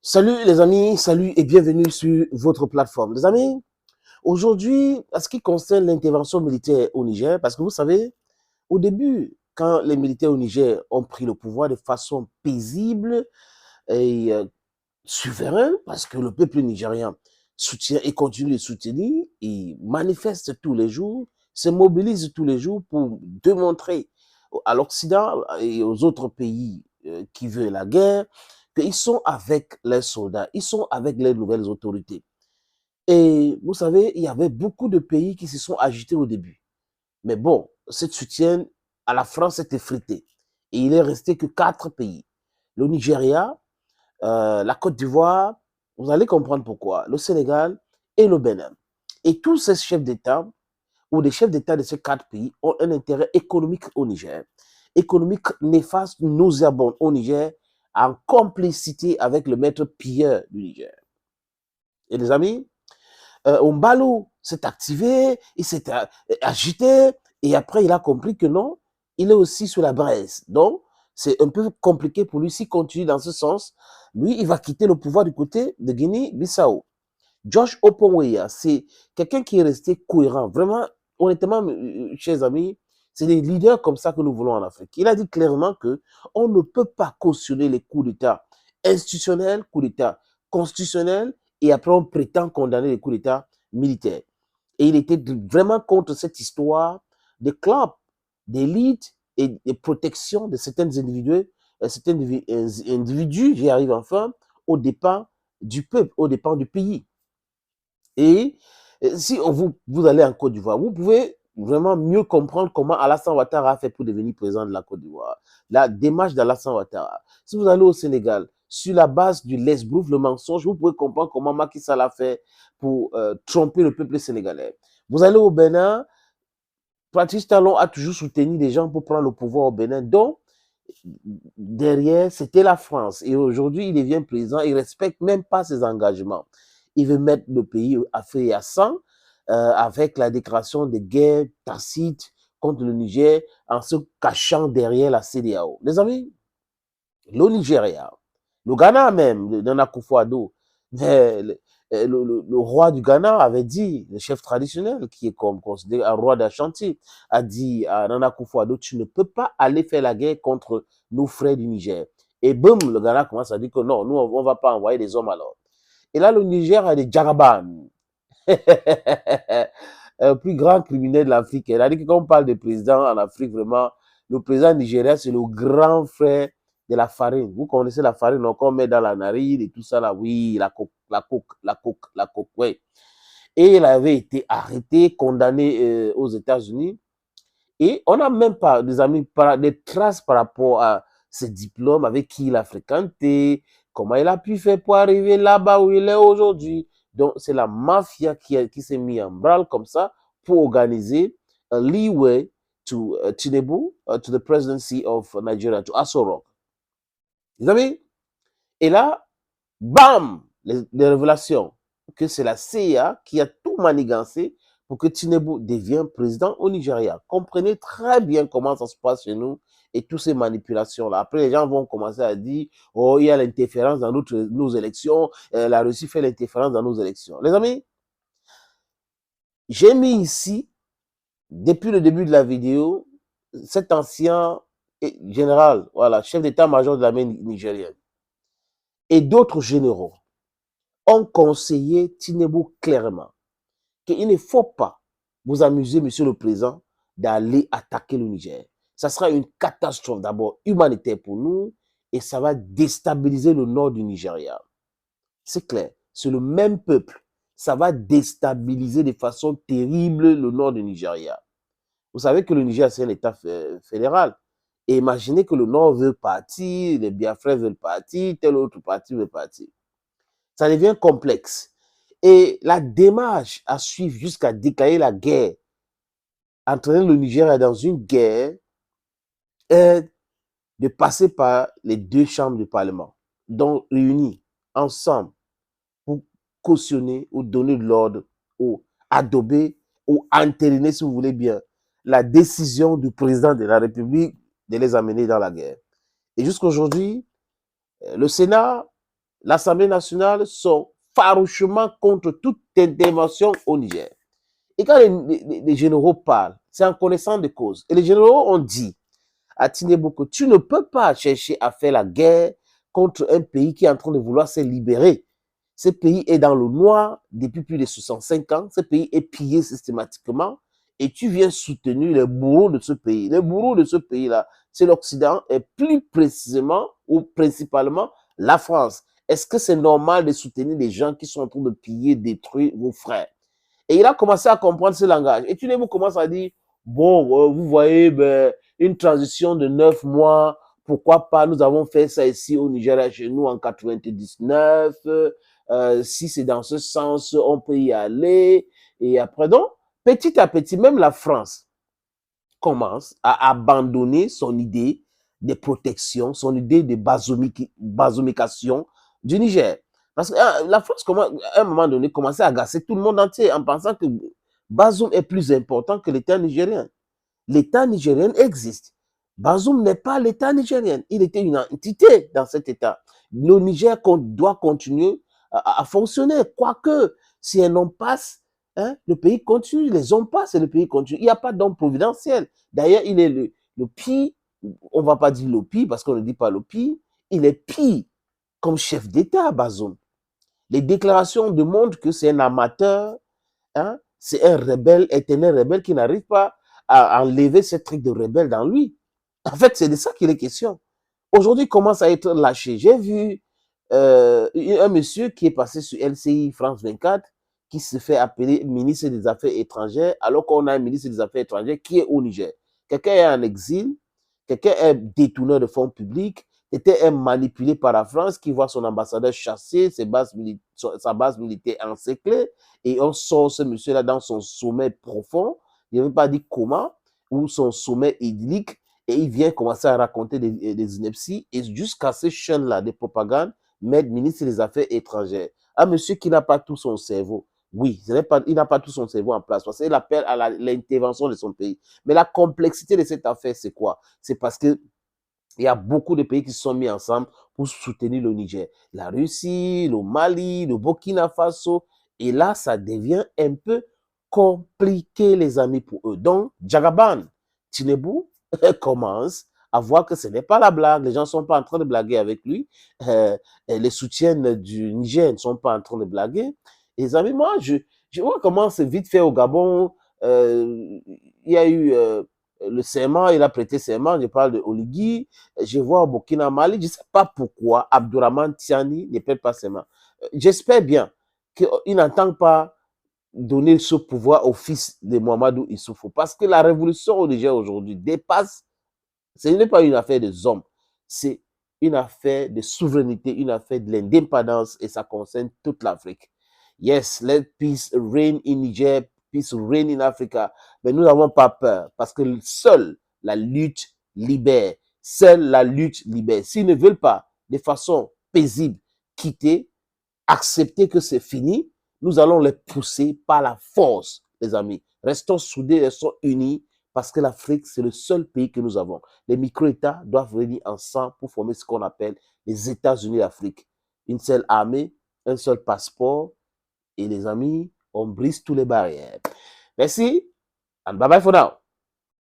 Salut les amis, salut et bienvenue sur votre plateforme. Les amis, aujourd'hui, à ce qui concerne l'intervention militaire au Niger, parce que vous savez, au début, quand les militaires au Niger ont pris le pouvoir de façon paisible et souverain, parce que le peuple nigérien soutient et continue de soutenir, et manifeste tous les jours, se mobilise tous les jours pour démontrer à l'Occident et aux autres pays qui veulent la guerre qu'ils sont avec les soldats, ils sont avec les nouvelles autorités. Et vous savez, il y avait beaucoup de pays qui se sont agités au début. Mais bon, ce soutien à la France s'est effrité. Et il est resté que 4 pays. Le Nigeria, la Côte d'Ivoire, vous allez comprendre pourquoi, le Sénégal et le Bénin. Et tous ces chefs d'État, ou les chefs d'État de ces 4 pays, ont un intérêt économique au Niger. Économique néfaste, nauséabond au Niger, en complicité avec le maître pilleur du Niger. Et les amis, Ombalo s'est activé, il s'est agité, et après il a compris que non, il est aussi sur la braise. Donc, c'est un peu compliqué pour lui s'il continue dans ce sens. Lui, il va quitter le pouvoir du côté de Guinée-Bissau. Josh Oponweya, c'est quelqu'un qui est resté cohérent. Vraiment, honnêtement, chers amis, c'est des leaders comme ça que nous voulons en Afrique. Il a dit clairement que on ne peut pas cautionner les coups d'État institutionnels, coups d'État constitutionnels, et après on prétend condamner les coups d'État militaires. Et il était vraiment contre cette histoire de clubs, d'élite et de protection de certains individus, j'y arrive enfin, au dépens du peuple, au dépens du pays. Et si vous allez en Côte d'Ivoire, vous pouvez vraiment mieux comprendre comment Alassane Ouattara a fait pour devenir président de la Côte d'Ivoire. La démarche d'Alassane Ouattara. Si vous allez au Sénégal, sur la base du l'esbrouf, le mensonge, vous pouvez comprendre comment Macky Sall a fait pour tromper le peuple sénégalais. Vous allez au Bénin, Patrice Talon a toujours soutenu des gens pour prendre le pouvoir au Bénin. Donc, derrière, c'était la France. Et aujourd'hui, il devient président, il ne respecte même pas ses engagements. Il veut mettre le pays à feu et à sang avec la déclaration de guerre tacite contre le Niger en se cachant derrière la CEDEAO. Les amis, le Nigeria, le Ghana même, le Nana Akufo-Addo, le roi du Ghana avait dit, le chef traditionnel, qui est comme considéré un roi d'Ashanti, a dit à Nana Akufo-Addo, tu ne peux pas aller faire la guerre contre nos frères du Niger. Et boum, le Ghana commence à dire que non, nous, on ne va pas envoyer des hommes alors. Et là, le Niger a des Djaraban, un plus grand criminel de l'Afrique. Il a dit que quand on parle de président en Afrique, vraiment, le président nigérien, c'est le grand frère de la farine. Vous connaissez la farine, donc on met dans la narine et tout ça là, oui, la coke, oui. Et il avait été arrêté, condamné aux États-Unis. Et on n'a même pas, des amis, des traces par rapport à ses diplômes, avec qui il a fréquenté, comment il a pu faire pour arriver là-bas où il est aujourd'hui. Donc, c'est la mafia qui s'est mise en branle comme ça pour organiser a leeway to Tinubu, to the presidency of Nigeria, to Aso Rock. Les amis, et là, bam, les révélations que c'est la CIA qui a tout manigancé pour que Tinubu devienne président au Nigeria. Comprenez très bien comment ça se passe chez nous et toutes ces manipulations-là. Après, les gens vont commencer à dire, oh, il y a l'interférence dans nos élections, la Russie fait l'interférence dans nos élections. Les amis, j'ai mis ici, depuis le début de la vidéo, cet ancien général, voilà, chef d'état-major de l'armée nigérienne, et d'autres généraux ont conseillé Tinubu clairement qu'il ne faut pas vous amuser, monsieur le président, d'aller attaquer le Niger. Ça sera une catastrophe d'abord humanitaire pour nous et ça va déstabiliser le nord du Nigeria. C'est clair, c'est le même peuple. Ça va déstabiliser de façon terrible le nord du Nigeria. Vous savez que le Niger, c'est un État fédéral. Et imaginez que le nord veut partir, les Biafrais veulent partir, tel autre parti veut partir. Ça devient complexe. Et la démarche à suivre jusqu'à déclarer la guerre, entraîner le Nigeria dans une guerre, est de passer par les deux chambres du Parlement, donc réunies ensemble pour cautionner ou donner de l'ordre ou adober ou entériner, si vous voulez bien, la décision du président de la République de les amener dans la guerre. Et jusqu'à aujourd'hui, le Sénat l'Assemblée nationale sont farouchement contre toute intervention au Niger. Et quand les généraux parlent, c'est en connaissant de cause. Et les généraux ont dit à Tinubu que tu ne peux pas chercher à faire la guerre contre un pays qui est en train de vouloir se libérer. Ce pays est dans le noir depuis plus de 65 ans. Ce pays est pillé systématiquement. Et tu viens soutenir les bourreaux de ce pays. Les bourreaux de ce pays-là, c'est l'Occident et plus précisément ou principalement la France. Est-ce que c'est normal de soutenir des gens qui sont en train de piller, détruire vos frères? Et il a commencé à comprendre ce langage. Et Tinubu commence à dire, bon, vous voyez, ben, une transition de 9 mois, pourquoi pas, nous avons fait ça ici au Nigeria, chez nous, en 99. Si c'est dans ce sens, on peut y aller. Et après, donc, petit à petit, même la France commence à abandonner son idée de protection, son idée de basomication du Niger. Parce que la France, à un moment donné, commençait à agacer tout le monde entier en pensant que Bazoum est plus important que l'État nigérien. L'État nigérien existe. Bazoum n'est pas l'État nigérien. Il était une entité dans cet État. Le Niger doit continuer à fonctionner. Quoique, si un homme passe, hein, le pays continue. Les hommes passent et le pays continue. Il n'y a pas d'homme providentiel. D'ailleurs, il est le pire, on ne va pas dire le pire parce qu'on ne dit pas le pire, il est pire comme chef d'État, Bazoum. Les déclarations démontrent que c'est un amateur, hein, c'est un rebelle, éternel rebelle qui n'arrive pas à enlever ce truc de rebelle dans lui. En fait, c'est de ça qu'il est question. Aujourd'hui, il commence à être lâché. J'ai vu un monsieur qui est passé sur LCI France 24 qui se fait appeler ministre des Affaires étrangères alors qu'on a un ministre des Affaires étrangères qui est au Niger. Quelqu'un est en exil, quelqu'un est détourneur de fonds publics, était manipulé par la France qui voit son ambassadeur chassé, sa base militaire encerclée, et on sort ce monsieur-là dans son sommet profond, il ne veut pas dire comment, ou son sommet idyllique, et il vient commencer à raconter des inepties, et jusqu'à ces chaînes-là de propagande, mettre ministre des Affaires étrangères. Un monsieur qui n'a pas tout son cerveau. Oui, il n'a pas tout son cerveau en place, parce qu'il appelle à l'intervention de son pays. Mais la complexité de cette affaire, c'est quoi? C'est parce que il y a beaucoup de pays qui se sont mis ensemble pour soutenir le Niger. La Russie, le Mali, le Burkina Faso. Et là, ça devient un peu compliqué, les amis, pour eux. Donc, Djagaban, Tinubu commence à voir que ce n'est pas la blague. Les gens ne sont pas en train de blaguer avec lui. Les soutiens du Niger ne sont pas en train de blaguer. Et les amis, moi, je vois comment c'est vite fait au Gabon. Il y a eu le serment, il a prêté serment. Je parle de Oligui. Je vois au Burkina Mali, je ne sais pas pourquoi Abdourahmane Tiani ne prête pas serment. J'espère bien qu'il n'entend pas donner ce pouvoir au fils de Mohamedou Issoufou. Parce que la révolution au Niger aujourd'hui dépasse, ce n'est pas une affaire des hommes, c'est une affaire de souveraineté, une affaire de l'indépendance et ça concerne toute l'Afrique. Yes, let peace reign in Niger, peace reign in Africa. Mais nous n'avons pas peur parce que seule la lutte libère. Seule la lutte libère. S'ils ne veulent pas de façon paisible quitter, accepter que c'est fini, nous allons les pousser par la force, les amis. Restons soudés, restons unis, parce que l'Afrique, c'est le seul pays que nous avons. Les micro-États doivent venir ensemble pour former ce qu'on appelle les États-Unis d'Afrique. Une seule armée, un seul passeport, et les amis, on brise toutes les barrières. Merci, and bye bye for now.